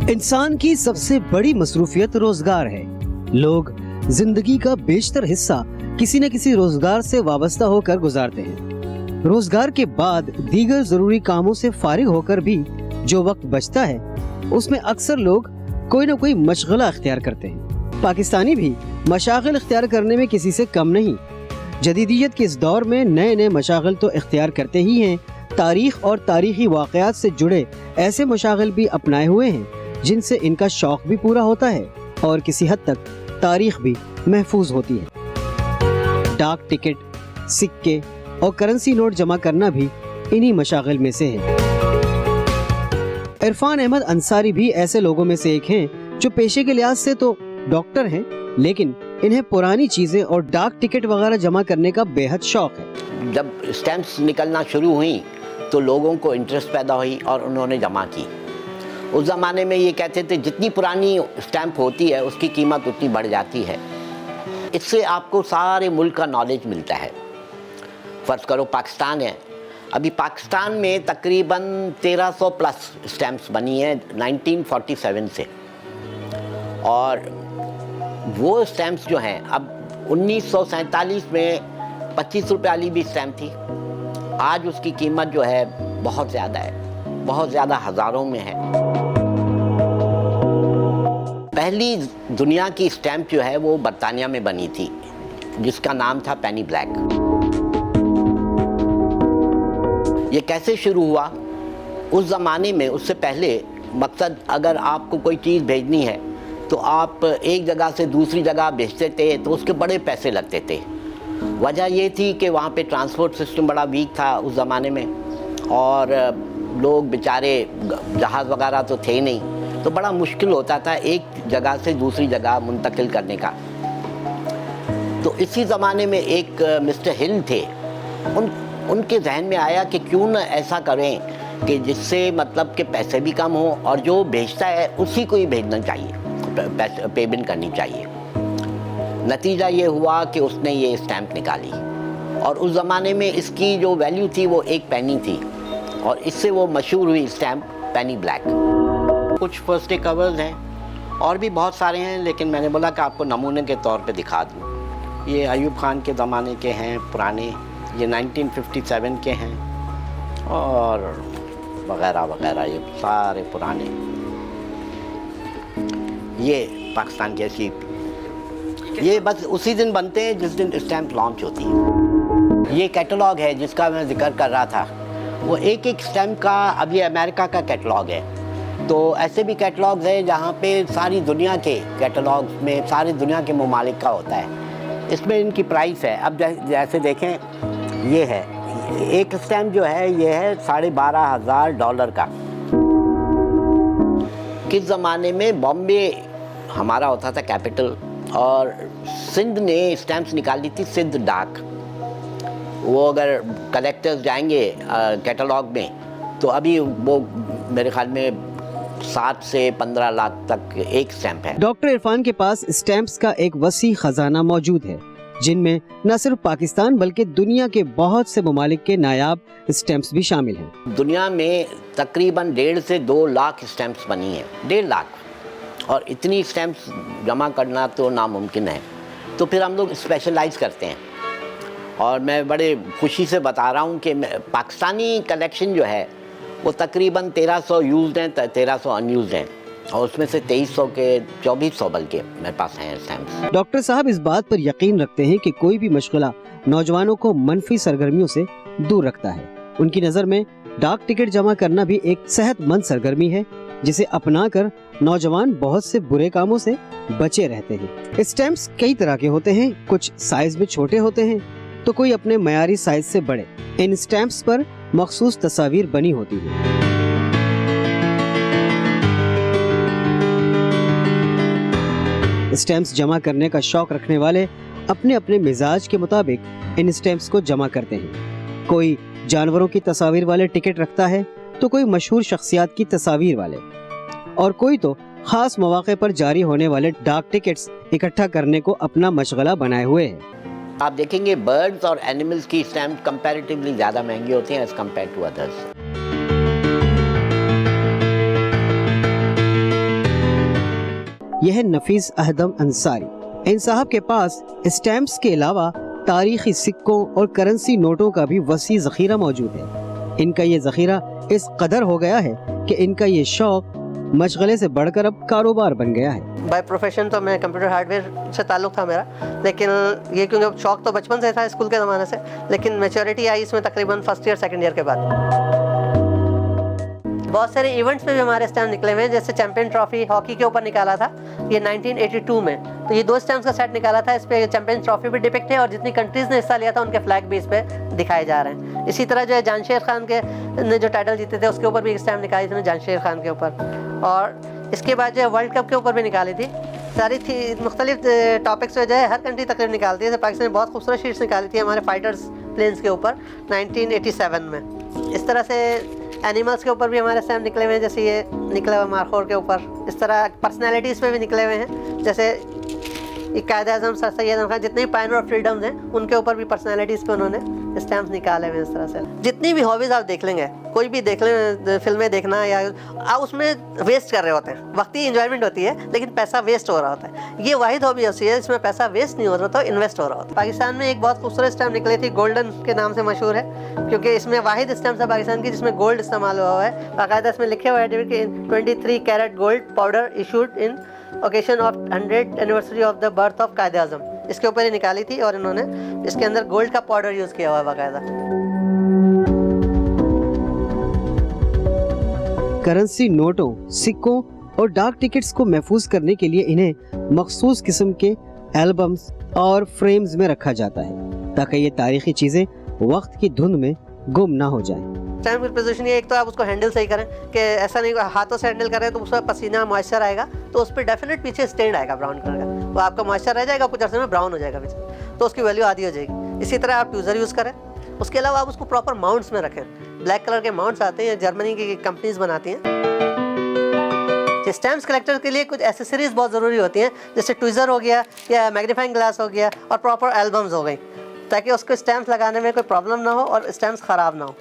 इंसान की सबसे बड़ी मसरूफियत रोजगार है। लोग जिंदगी का बेशतर हिस्सा किसी न किसी रोजगार से वाबस्ता होकर गुजारते हैं। रोजगार के बाद दीगर जरूरी कामों से फारिग होकर भी जो वक्त बचता है उसमें अक्सर लोग कोई न कोई मशगला अख्तियार करते हैं। पाकिस्तानी भी मशागिल अख्तियार करने में किसी से कम नहीं। जदीदियत के इस दौर में नए नए मशागिल तो इख्तियार करते ही हैं, तारीख और तारीखी वाक़यात से जुड़े ऐसे मशागिल भी अपनाए हुए हैं जिनसे इनका शौक भी पूरा होता है और किसी हद तक तारीख भी महफूज होती है। डाक टिकट, सिक्के और करेंसी नोट जमा करना भी इन्हीं मशागिल में से है। इरफान अहमद अंसारी भी ऐसे लोगों में से एक हैं जो पेशे के लिहाज से तो डॉक्टर हैं, लेकिन इन्हें पुरानी चीजें और डाक टिकट वगैरह जमा करने का बेहद शौक है। जब स्टैम्प्स निकलना शुरू हुई तो लोगों को इंटरेस्ट पैदा हुई और उन्होंने जमा की। उस ज़माने में ये कहते थे जितनी पुरानी स्टैम्प होती है उसकी कीमत उतनी बढ़ जाती है। इससे आपको सारे मुल्क का नॉलेज मिलता है। फ़र्ज़ करो पाकिस्तान है, अभी पाकिस्तान में तकरीबन 1300 प्लस स्टैम्प्स बनी हैं 1947 से, और वो स्टैम्प्स जो हैं अब 1947 में 25 रुपये वाली भी स्टैम्प थी, आज उसकी कीमत जो है बहुत ज़्यादा है, बहुत ज़्यादा हज़ारों में है। पहली दुनिया की स्टैम्प जो है वो बरतानिया में बनी थी जिसका नाम था पेनी ब्लैक। ये कैसे शुरू हुआ? उस ज़माने में, उससे पहले मकसद अगर आपको कोई चीज़ भेजनी है तो आप एक जगह से दूसरी जगह भेजते थे तो उसके बड़े पैसे लगते थे। वजह ये थी कि वहाँ पे ट्रांसपोर्ट सिस्टम बड़ा वीक था उस ज़माने में, और लोग बेचारे जहाज़ वगैरह तो थे नहीं, तो बड़ा मुश्किल होता था एक जगह से दूसरी जगह मुंतकिल करने का। तो इसी ज़माने में एक मिस्टर हिल थे, उनके जहन में आया कि क्यों न ऐसा करें कि जिससे मतलब कि पैसे भी कम हो और जो भेजता है उसी को ही भेजना चाहिए, पेमेंट करनी चाहिए। नतीजा ये हुआ कि उसने ये स्टैम्प निकाली, और उस ज़माने में इसकी जो वैल्यू थी वो 1 पेनी थी, और इससे वो मशहूर हुई स्टैम्प पेनी ब्लैक। कुछ फर्स्ट डे कवर्स हैं और भी बहुत सारे हैं, लेकिन मैंने बोला कि आपको नमूने के तौर पे दिखा दूँ। ये अयूब खान के ज़माने के हैं पुराने, ये 1957 के हैं, और वगैरह वगैरह ये सारे पुराने। ये पाकिस्तान की ऐसी, ये बस उसी दिन बनते हैं जिस दिन स्टैम्प लॉन्च होती है। ये कैटलॉग है जिसका मैं जिक्र कर रहा था, वो एक एक स्टैम्प का, अब ये अमेरिका का कैटलॉग है, तो ऐसे भी कैटलॉग्स हैं जहाँ पे सारी दुनिया के कैटलॉग्स में सारी दुनिया के ममालिक का होता है। इसमें इनकी प्राइस है, अब जैसे देखें ये है, एक स्टैम्प जो है ये है $12,500 का। किस ज़माने में बॉम्बे हमारा होता था कैपिटल, और सिंध ने स्टैम्प्स निकाली थी, सिंध डाक। वो अगर कलेक्टर्स जाएंगे कैटलॉग में तो अभी वो मेरे ख्याल में 7 से 15 लाख तक एक स्टैम्प है। डॉक्टर इरफान के पास स्टैम्प्स का एक वसी खजाना मौजूद है, जिनमें न सिर्फ पाकिस्तान बल्कि दुनिया के बहुत से ममालिक के नायाब स्टैम्प्स भी शामिल हैं। दुनिया में तकरीबन 1.5 से 2 लाख स्टैम्प्स बनी हैं, 1.5 लाख, और इतनी स्टैम्प्स जमा करना तो नामुमकिन है। तो फिर हम लोग स्पेशलाइज करते हैं, और मैं बड़े खुशी से बता रहा हूँ कि पाकिस्तानी कलेक्शन जो है वो तकरीबन 1300 यूज्ड हैं, 1300 अनयूज्ड हैं, और उसमें से 2300 के 2400 बल्कि मेरे पास हैं स्टैम्प्स। डॉक्टर साहब इस बात पर यकीन रखते हैं कि कोई भी मशगला नौजवानों को मनफी सरगर्मियों से दूर रखता है। उनकी नज़र में डाक टिकट जमा करना भी एक सेहतमंद सरगर्मी है, जिसे अपनाकर नौजवान बहुत से बुरे कामों से बचे रहते हैं। स्टैम्प्स कई तरह के होते हैं, कुछ साइज में छोटे होते हैं तो कोई अपने मयारी साइज से बड़े। इन स्टैम्प्स पर मखसूस तस्वीर बनी होती है। स्टैम्प्स जमा करने का शौक रखने वाले अपने अपने मिजाज के मुताबिक इन स्टैम्प्स को जमा करते हैं। कोई जानवरों की तस्वीर वाले टिकट रखता है तो कोई मशहूर शख्सियात की तस्वीर वाले, और कोई तो खास मौके पर जारी होने वाले डाक टिकट्स इकट्ठा करने को अपना मशगला बनाए हुए है। आप देखेंगे बर्ड्स और एनिमल्स की स्टैम्प कंपैरेटिवली ज़्यादा महंगी होती हैं एज़ कम्पेयर टू अदर्स। यह है नफीस अहदम अंसारी। इन साहब के पास स्टैम्प्स के अलावा तारीखी सिक्कों और करेंसी नोटों का भी वसी ज़ख़ीरा मौजूद है। इनका ये ज़ख़ीरा इस कदर हो गया है कि इनका ये शौक़ मशगले से बढ़कर अब कारोबार बन गया है। बाय प्रोफेशन तो मैं कंप्यूटर हार्डवेयर से ताल्लुक़ था मेरा, लेकिन ये क्योंकि शौक़ तो बचपन से था स्कूल के ज़माने से, लेकिन मैच्योरिटी आई इसमें तकरीबन फर्स्ट ईयर सेकंड ईयर के बाद। बहुत सारे इवेंट्स में भी हमारे स्टैम्प निकले हुए हैं, जैसे चैंपियन ट्रॉफी हॉकी के ऊपर निकाला था ये 1982 में, तो ये 2 स्टैम्प्स का सेट निकाला था। इस पे चैंपियन ट्रॉफी भी डिपिक्ट है और जितनी कंट्रीज़ ने हिस्सा लिया था उनके फ्लैग भी इस पे दिखाए जा रहे हैं। इसी तरह जो है जानशेर खान के ने जो टाइटल जीते थे उसके ऊपर भी एक स्टैम्प निकाली थी जानशेर खान के ऊपर, और इसके बाद जो है वर्ल्ड कप के ऊपर भी निकाली थी। सारी थी मुख्तलिफ टॉपिक्स पे जो है हर कंट्री तकरीबन निकालती है। पाकिस्तान ने बहुत खूबसूरत शीट्स निकाली थी हमारे फाइटर्स प्लेन्स के ऊपर 1987 में। इस तरह से एनिमल्स के ऊपर भी हमारे स्टैम्प निकले हुए हैं, जैसे ये निकला हुआ मारखोर के ऊपर। इस तरह पर्सनैलिटीज़ पे भी निकले हुए हैं, जैसे कायद-ए-आज़म सर सैयद अहमद खान, जितने भी पायनर ऑफ फ्रीडम्स हैं उनके ऊपर भी पर्सनैलिटीज़ पे उन्होंने स्टैम्प्स निकाले हुए हैं। इस तरह से जितनी भी हॉबीज़ आप देख लेंगे, कोई भी देख लें, फिल्में देखना या आप उसमें वेस्ट कर रहे होते हैं, वक्ती इंजॉयमेंट होती है लेकिन पैसा वेस्ट हो रहा होता है। ये वाहिद हॉबी ऐसी है इसमें पैसा वेस्ट नहीं हो रहा होता, इन्वेस्ट हो रहा होता है। पाकिस्तान में एक बहुत खूबसूरत स्टैम्प निकली थी, गोल्डन के नाम से मशहूर है, क्योंकि इसमें वाहिद स्टैम्प है पाकिस्तान की जिसमें गोल्ड इस्तेमाल हुआ है। बाकायदा इसमें लिखे हुए हैं कि 23 carat gold powder issued in occasion of 100th anniversary of the birth of Quaid-e-Azam, इसके ऊपर ही निकाली थी और इन्होंने इसके अंदर गोल्ड का पाउडर यूज़ किया हुआ है बाकायदा। करेंसी नोटों, सिक्कों और डाक टिकट्स को महफूज करने के लिए इन्हें मखसूस किस्म के एल्बम्स और फ्रेम्स में रखा जाता है ताकि ये तारीखी चीज़ें वक्त की धुंध में गुम ना हो जाएं। स्टैम्प की पोजीशन ये, एक तो आप उसको हैंडल सही करें कि ऐसा नहीं हाथों से हैंडल करें तो उसमें पसीना मॉइस्चर आएगा तो उस पर डेफिनेट पीछे स्टेंड आएगा ब्राउन कलर का, वो आपका मॉइस्चर रह जाएगा, कुछ अर्से में ब्राउन हो जाएगा पीछे, तो उसकी वैल्यू आधी हो जाएगी। इसी तरह आप ट्यूज़र यूज़ करें। उसके अलावा आप उसको प्रॉपर माउंट्स में रखें। ब्लैक कलर के माउंट्स आते हैं, जर्मनी की कंपनीज बनाती हैं। स्टैम्प्स कलेक्टर के लिए कुछ एसेसरीज बहुत ज़रूरी होती हैं, जैसे ट्विज़र हो गया या मैग्नीफाइंग ग्लास हो गया और प्रॉपर एल्बम्स हो गई, ताकि उसको स्टैम्प्स लगाने में कोई प्रॉब्लम ना हो और स्टैम्प्स ख़राब ना हो।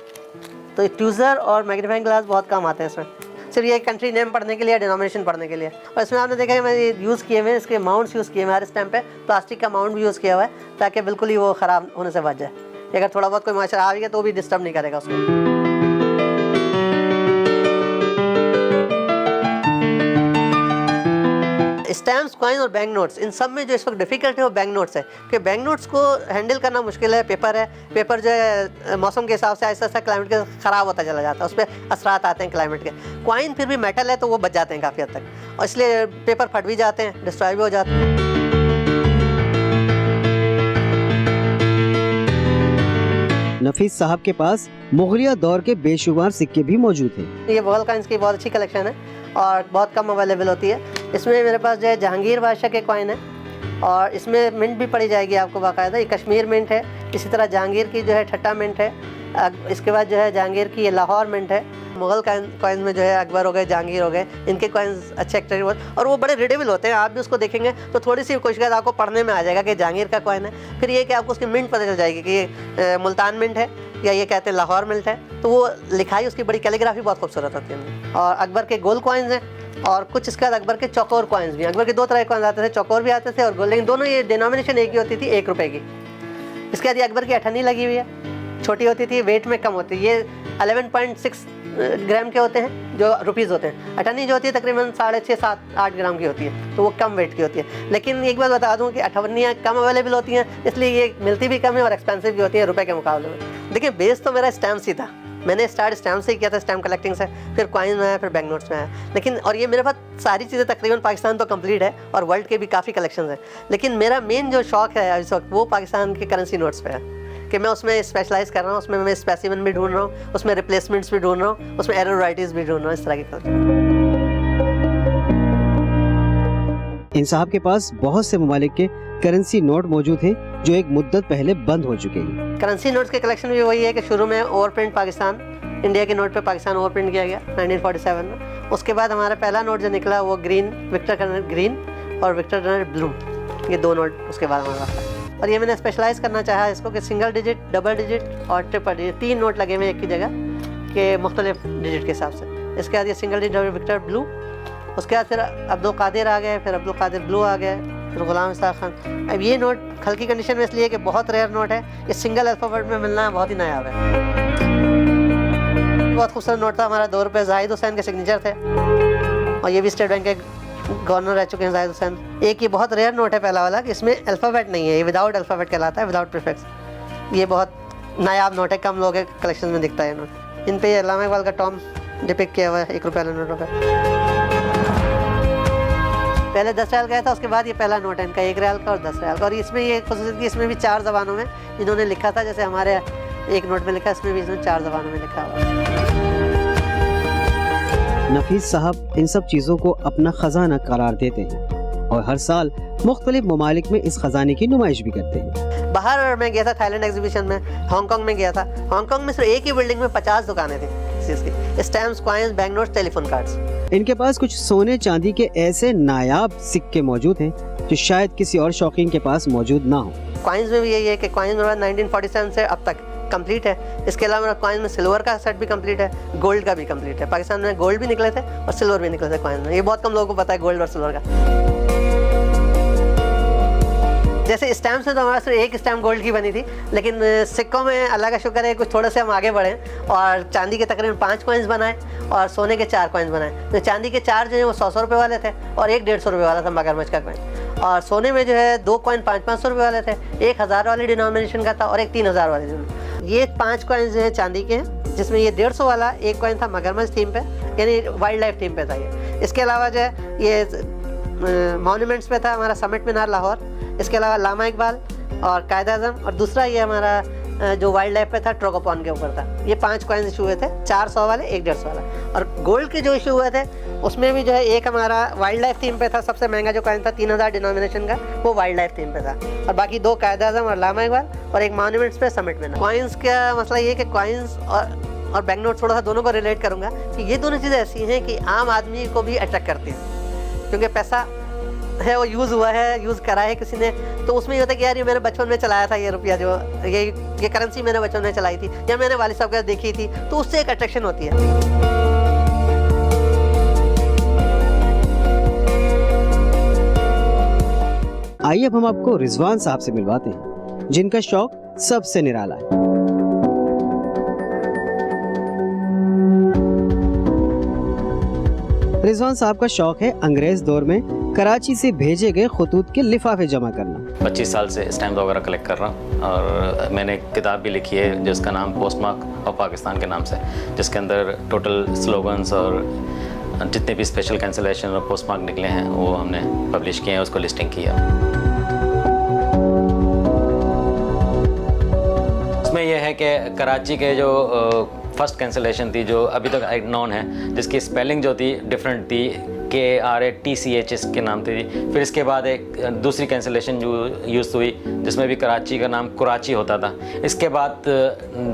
तो ट्यूज़र और मैग्नीफाइंग ग्लास बहुत काम आते हैं इसमें, सिर्फ ये कंट्री नेम पढ़ने के लिए, डिनोमिनेशन पढ़ने के लिए। और इसमें आपने देखा है मैंने यूज़ किए हुए इसके माउंट्स यूज़ किए हुए, हर स्टैम्प पे प्लास्टिक का माउंट भी यूज़ किया हुआ है ताकि बिल्कुल ही वो ख़राब होने से बच जाए। अगर थोड़ा बहुत कोई मॉइस्चर आ गया तो भी डिस्टर्ब नहीं करेगा उसको। स्टैम्प्स, कॉइन और बैंक नोट्स, इन सब में जो इस वक्त डिफ़िकल्ट है वो बैंक नोट्स है, कि बैंक नोट्स को हैंडल करना मुश्किल है। पेपर है, पेपर जो है मौसम के हिसाब से ऐसा ऐसा क्लाइमेट के ख़राब होता चला जाता है, उस पर असरात आते हैं क्लाइमेट के। कॉइन फिर भी मेटल है तो वो बच जाते हैं काफ़ी हद तक, और इसलिए पेपर फट भी जाते हैं, डिस्ट्रॉय भी हो जाते हैं। नफीस साहब के पास मुगलिया दौर के बेशुमार सिक्के भी मौजूद हैं। ये मुगल कॉइन्स की बहुत अच्छी कलेक्शन है और बहुत कम अवेलेबल होती है। इसमें मेरे पास जो है जहांगीर बादशाह के कॉइन है और इसमें मिंट भी पड़ी जाएगी आपको बाकायदा। ये कश्मीर मिंट है, इसी तरह जहांगीर की जो है ठट्टा मिंट है, इसके बाद जो है जहांगीर की ये लाहौर मिंट है। मुगल कॉइन में जो है अकबर हो गए, जहांगीर हो गए, इनके कॉइन्स अच्छे एक्टर और वो बड़े रीडेबल होते हैं। आप भी उसको देखेंगे तो थोड़ी सी कोशिश आपको पढ़ने में आ जाएगा कि जहांगीर का कॉइन है। फिर ये कि आपको उसकी मिंट पता चल जाएगी कि ये मुल्तान मिंट है या ये कहते हैं लाहौर मिंट है, तो वो लिखाई उसकी बड़ी कैलीग्राफी बहुत खूबसूरत होती है। और अकबर के गोल्ड कॉइन्स हैं और कुछ इसके बाद अकबर के चौकोर कॉइन्स भी। अकबर के 2 तरह के कॉइन्स आते थे, चौकोर भी आते थे और गोल्ड, लेकिन दोनों ये डिनोमिनेशन एक ही होती थी, 1 रुपये की। इसके बाद ये अकबर की अठन्नी लगी हुई है, छोटी होती थी, वेट में कम होती है। ये 11.6 ग्राम के होते हैं जो रुपीज़ होते हैं। अठन्नी जो होती है तकरीबन 6.5, 7, 8 ग्राम की होती है, तो वो कम वेट की होती है। लेकिन एक बात बता दूं कि अठन्नियाँ कम अवेलेबल होती हैं, इसलिए ये मिलती भी कम है और एक्सपेंसिव भी होती है रुपए के मुकाबले में। देखिए बेस तो मेरा स्टैम्प ही था, मैंने स्टार्ट स्टैम्प से ही किया था, स्टैम्प कलेक्टिंग से, फिर कॉइन में आया, फिर बैंक नोट्स में आया। लेकिन और ये मेरे पास सारी चीज़ें तकरीबन पाकिस्तान तो कंप्लीट है और वर्ल्ड के भी काफ़ी कलेक्शंस हैं। लेकिन मेरा मेन जो शौक़ है इस वक्त वो पाकिस्तान के करेंसी नोट्स पे है कि मैं उसमें स्पेशलाइज़ कर रहा हूँ, उसमें मैं स्पेसिमेन भी ढूंढ रहा हूँ, उसमें रिप्लेसमेंट्स भी ढूंढ रहा हूँ, उसमें एरर वैराइटीज़ भी ढूंढ रहा हूँ, इस तरह की। इन साहब के पास बहुत से ममालिक के करेंसी नोट मौजूद हैं जो एक मुद्दत पहले बंद हो चुके हैं। करेंसी नोट्स के कलेक्शन भी वही है कि शुरू में ओवर प्रिंट पाकिस्तान, इंडिया के नोट पे पाकिस्तान ओवर प्रिंट किया गया 1947 में। उसके बाद हमारा पहला नोट जो निकला वो ग्रीन, विक्टर कर्नल ग्रीन और विक्टर कर्नल ब्लू, ये 2 नोट उसके बाद हमारे पास है। और ये मैंने स्पेशलाइज़ करना चाहा इसको कि सिंगल डिजिट, डबल डिजिट और ट्रिपल डिजिट, 3 नोट लगे हुए एक की जगह के मुख्तलिफ डिजिट के हिसाब से। इसके बाद ये सिंगल डिजिट विक्टर ब्लू उसके बाद फिर अब्दुल कादिर आ गए, फिर अब्दुल कादिर ब्लू आ गए, फिर गुलाम इस्हाक खान। अब ये नोट हल्की कंडीशन में इसलिए कि बहुत रेयर नोट है, ये सिंगल अल्फ़ाबेट में मिलना बहुत ही नायाब है। बहुत खूबसूरत नोट था हमारा, 2 रुपये जाहिद हुसैन के सिग्नेचर थे, और ये भी स्टेट बैंक के गवर्नर रह चुके हैं जाहिद हुसैन। एक ये बहुत रेयर नोट है पहला वाला कि इसमें अल्फ़ाबेट नहीं है, ये विदाउट अल्फ़ाबेट कहलाता है, विदाउट प्रीफिक्स। ये बहुत नायाब नोट है, कम लोगों के कलेक्शन में दिखता है नोट। इन पे अल्लामा इकबाल का टॉम डिपिक्ट किया हुआ है 1 रुपये वाले नोटों पर। पहले 10 रियाल का था, उसके बाद ये पहला नोट है इनका 1 रियाल का और 10 रियाल का। और इसमें ये खुसूसियत की इसमें भी 4 ज़बानों में इन्होंने लिखा था, जैसे हमारे एक नोट में लिखा, इसमें भी इसमें 4 ज़बानों में लिखा हुआ है। नफीस साहब इन सब चीज़ों को अपना ख़जाना करार देते हैं और हर साल मुख्तलिफ ममालिक में इस खजाने की नुमाइश भी करते हैं। बाहर मैं गया था थाईलैंड एग्जीबिशन में, हांगकांग में गया था। हांगकांग में सिर्फ एक ही बिल्डिंग में 50 दुकानें थी इसकी, stamps, coins, bank notes, telephone cards. इनके पास कुछ सोने चांदी के ऐसे नायाब सिक्के मौजूद हैं जो शायद किसी और शौकीन के पास मौजूद ना हो। कॉइन्स में भी यही है कि कॉइन्स मेरे पास 1947 से अब तक कंप्लीट है। इसके अलावा मेरा कॉइन में सिल्वर का सेट भी कंप्लीट है, गोल्ड का भी कंप्लीट है। पाकिस्तान में गोल्ड भी निकले थे और सिल्वर भी निकले थे कॉइन में, ये बहुत कम लोगों को पता है गोल्ड और सिल्वर का। जैसे स्टैम्प्स में तो हमारे सिर्फ एक स्टैम्प गोल्ड की बनी थी, लेकिन सिक्कों में अल्लाह का शुक्र है कुछ थोड़े से हम आगे बढ़े और चांदी के तकरीबन 5 कॉइन्स बनाए और सोने के 4 कॉइन्स बनाए। तो चांदी के 4 जो है वो 100 रुपये वाले थे और एक 150 रुपये वाला था मगरमच्छ का कॉइन, और सोने में जो है 2 कॉइन 500 रुपये वाले थे, एक 1000 वाली डिनोमिनेशन का था और एक 3000 वाली। ये 5 कॉइन्स जो है चांदी के हैं, जिसमें ये 150 वाला एक कॉइन था मगरमच्छ थीम पे, यानी वाइल्ड लाइफ थीम पे था ये। इसके अलावा जो है ये मॉन्यूमेंट्स पे था हमारा समिट मीनार लाहौर, इसके अलावा लामा इकबाल और कायद आज़म, और दूसरा ये हमारा जो वाइल्ड लाइफ पे था ट्रोगोपॉन के ऊपर था। ये 5 कॉइन्स इशू हुए थे, 400 वाले, एक 150 वाला। और गोल्ड के जो इशू हुए थे उसमें भी जो है एक हमारा वाइल्ड लाइफ थीम पे था, सबसे महंगा जो कॉइन था 3000 डिनोमिनेशन का, वो वाइल्ड लाइफ थीम पे था, और बाकी 2 कायद आज़म और लामा इकबाल और एक मॉन्यूमेंट्स पे समिट मीनार। कॉइन्स का मसला ये कि कॉइन्स और बैंक नोट थोड़ा सा दोनों को रिलेट करूँगा कि ये दोनों चीज़ें ऐसी हैं कि आम आदमी को भी अट्रैक्ट करती हैं, क्योंकि पैसा है वो यूज़ हुआ है, यूज़ करा है किसी ने, तो उसमें ये होता है कि यार ये मैंने बचपन में चलाया था, ये रुपया जो ये करेंसी मैंने बचपन में चलाई थी या मैंने वालिद साहब के देखी थी, तो उससे एक अट्रैक्शन होती है। आइए अब हम आपको रिजवान साहब से मिलवाते हैं, जिनका शौक सबसे निराला है। रिजवान साहब का शौक है अंग्रेज दौर में कराची से भेजे गए खतूत के लिफाफे जमा करना। 25 साल से स्टैम्प वगैरह कलेक्ट कर रहा हूँ, और मैंने एक किताब भी लिखी है जिसका नाम पोस्टमार्क ऑफ पाकिस्तान के नाम से, जिसके अंदर टोटल स्लोगन्स और जितने भी स्पेशल कैंसिलेशन और पोस्टमार्क निकले हैं वो हमने पब्लिश किए हैं, उसको लिस्टिंग किया। उसमें यह है कि कराची के जो फर्स्ट कैंसिलेशन थी जो अभी तक नॉन है, जिसकी स्पेलिंग जो थी डिफरेंट थी, KRATCH के नाम थी। फिर इसके बाद एक दूसरी कैंसिलेशन जो यूज़ हुई जिसमें भी कराची का नाम कराची होता था। इसके बाद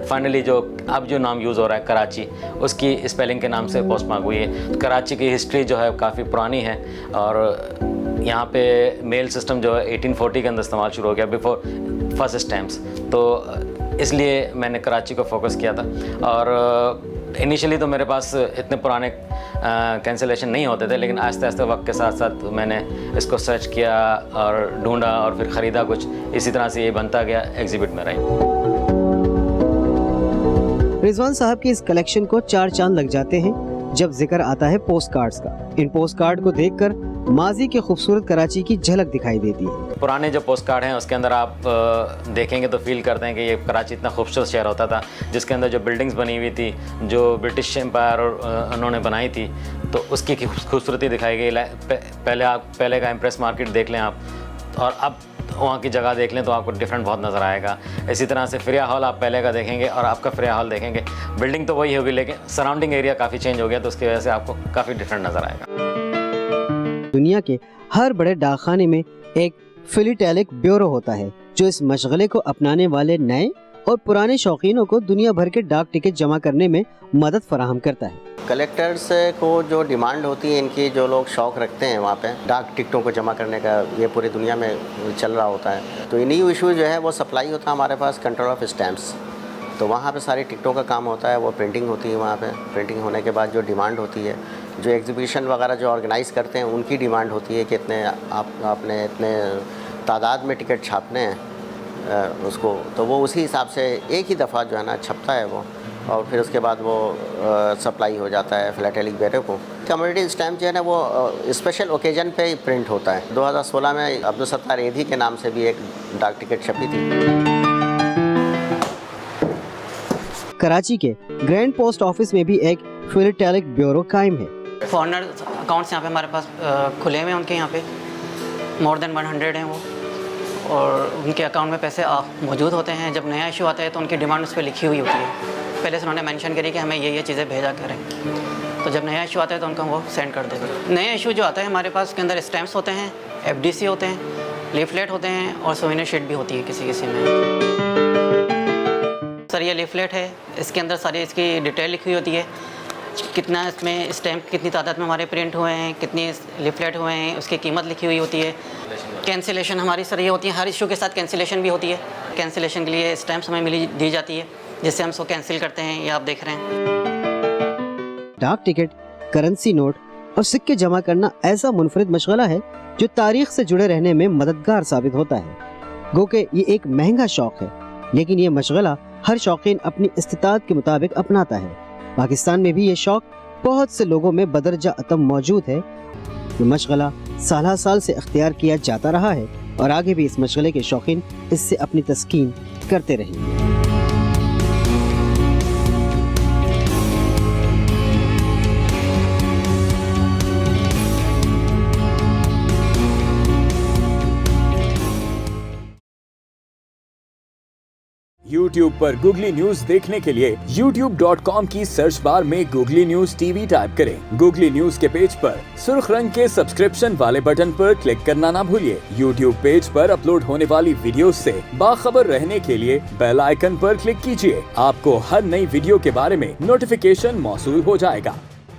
फाइनली जो अब जो नाम यूज़ हो रहा है कराची, उसकी स्पेलिंग के नाम से पोस्टमार्क हुई है। कराची की हिस्ट्री जो है काफ़ी पुरानी है, और यहाँ पे मेल सिस्टम जो है 1840 के अंदर इस्तेमाल शुरू हो गया, बिफोर फर्स्ट स्टैम्प्स। तो इसलिए मैंने कराची को फोकस किया था, और इनिशियली तो मेरे पास इतने पुराने कैंसिलेशन नहीं होते थे, लेकिन आहिस्ते आहिस्ते वक्त के साथ साथ मैंने इसको सर्च किया और ढूंढा और फिर ख़रीदा कुछ। इसी तरह से ये बनता गया, एग्जिबिट में रही। रिजवान साहब की इस कलेक्शन को 4 चांद लग जाते हैं जब जिक्र आता है पोस्ट कार्ड्स का। इन पोस्ट कार्ड को देखकर माजी के खूबसूरत कराची की झलक दिखाई देती है। पुराने जो पोस्ट कार्ड हैं उसके अंदर आप देखेंगे तो फील करते हैं कि ये कराची इतना खूबसूरत शहर होता था, जिसके अंदर जो बिल्डिंग्स बनी हुई थी जो ब्रिटिश एम्पायर उन्होंने बनाई थी, तो उसकी खूबसूरती दिखाई गई। पहले का एम्प्रेस मार्केट देख लें आप, और अब वहाँ की जगह देख लें तो आपको डिफरेंट बहुत नज़र आएगा। इसी तरह से फ्रिया हॉल आप पहले का देखेंगे और आपका फ्रिया हॉल देखेंगे, बिल्डिंग तो वही होगी लेकिन सराउंडिंग एरिया काफ़ी चेंज हो गया, तो उसकी वजह से आपको काफ़ी डिफरेंट नज़र आएगा। दुनिया के हर बड़े डाकखाने में एक फिलिटेलिक ब्यूरो होता है जो इस मशगले को अपनाने वाले नए और पुराने शौकीनों को दुनिया भर के डाक टिकट जमा करने में मदद फराहम करता है। कलेक्टर्स को जो डिमांड होती है इनकी, जो लोग शौक़ रखते हैं वहाँ पे डाक टिकटों को जमा करने का, ये पूरी दुनिया में चल रहा होता है। तो इन्हीं इशू जो है वो सप्लाई होता है हमारे पास कंट्रोल ऑफ स्टैम्प्स। तो वहाँ पे सारी टिकटों का काम होता है, वो प्रिंटिंग होती है वहाँ पे। प्रिंटिंग होने के बाद जो डिमांड होती है, जो एग्जीबिशन वगैरह जो ऑर्गेनाइज़ करते हैं उनकी डिमांड होती है कि इतने आपने इतने तादाद में टिकट छापने हैं उसको, तो वो उसी हिसाब से एक ही दफ़ा जो है ना छपता है वो, और फिर उसके बाद वो सप्लाई हो जाता है फिलाटेलिक ब्यूरो को। कम्युनिटी स्टैम्प जो है ना वो स्पेशल ओकेजन पे ही प्रिंट होता है। 2016 में अब्दुल सत्तार एधी के नाम से भी एक डाक टिकट छपी थी। कराची के ग्रैंड पोस्ट ऑफिस में भी एक फिलाटेलिक ब्यूरो कायम है। फॉरेनर अकाउंट्स यहाँ पे हमारे पास खुले हुए हैं, उनके यहाँ पे मोर देन 100 हैं वो, और उनके अकाउंट में पैसे मौजूद होते हैं। जब नया इशू आता है तो उनकी डिमांड उस पर लिखी हुई होती है, पहले से उन्होंने मेंशन करी कि हमें ये चीज़ें भेजा करें, तो जब नया इशू आता है तो उनको वो सेंड कर देते हैं। नया इशू जो आता है हमारे पास, के अंदर स्टैम्प्स होते हैं, FDC होते हैं, लीफलेट होते हैं और सोवेनियर शीट भी होती है किसी किसी में। सर ये लीफलेट है, इसके अंदर सारी इसकी डिटेल लिखी हुई होती है, कितना इसमें स्टैम्प कितनी तादाद में हमारे प्रिंट हुए हैं, कितनी लीफलेट हुए हैं, उसकी कीमत लिखी हुई होती है। कैंसिलेशन हमारी सर ये होती है, हर इशू के साथ कैंसिलेशन भी होती है। कैंसिलेशन के लिए स्टैम्प्स हमें दी जाती है, जिससे हम उसको कैंसिल करते हैं, ये आप देख रहे हैं। डाक टिकट, करेंसी नोट और सिक्के जमा करना ऐसा मुनफरिद मशगला है जो तारीख से जुड़े रहने में मददगार साबित होता है। गो के ये एक महंगा शौक है, लेकिन ये मशगला हर शौकीन अपनी इस्तिताअत के मुताबिक अपनाता है। पाकिस्तान में भी ये शौक बहुत से लोगों में बदरजा अतम मौजूद है। ये मशगला साल साल से अख्तियार किया जाता रहा है और आगे भी इस मशगले के शौकीन इससे अपनी तस्कीन करते रहेंगे। YouTube पर गूगली न्यूज देखने के लिए youtube.com की सर्च बार में गूगली न्यूज टीवी टाइप करें। गूगली न्यूज के पेज पर सुर्ख रंग के सब्सक्रिप्शन वाले बटन पर क्लिक करना ना भूलिए। YouTube पेज पर अपलोड होने वाली वीडियोस से बाखबर रहने के लिए बेल आइकन पर क्लिक कीजिए। आपको हर नई वीडियो के बारे में नोटिफिकेशन मौसूल हो जाएगा।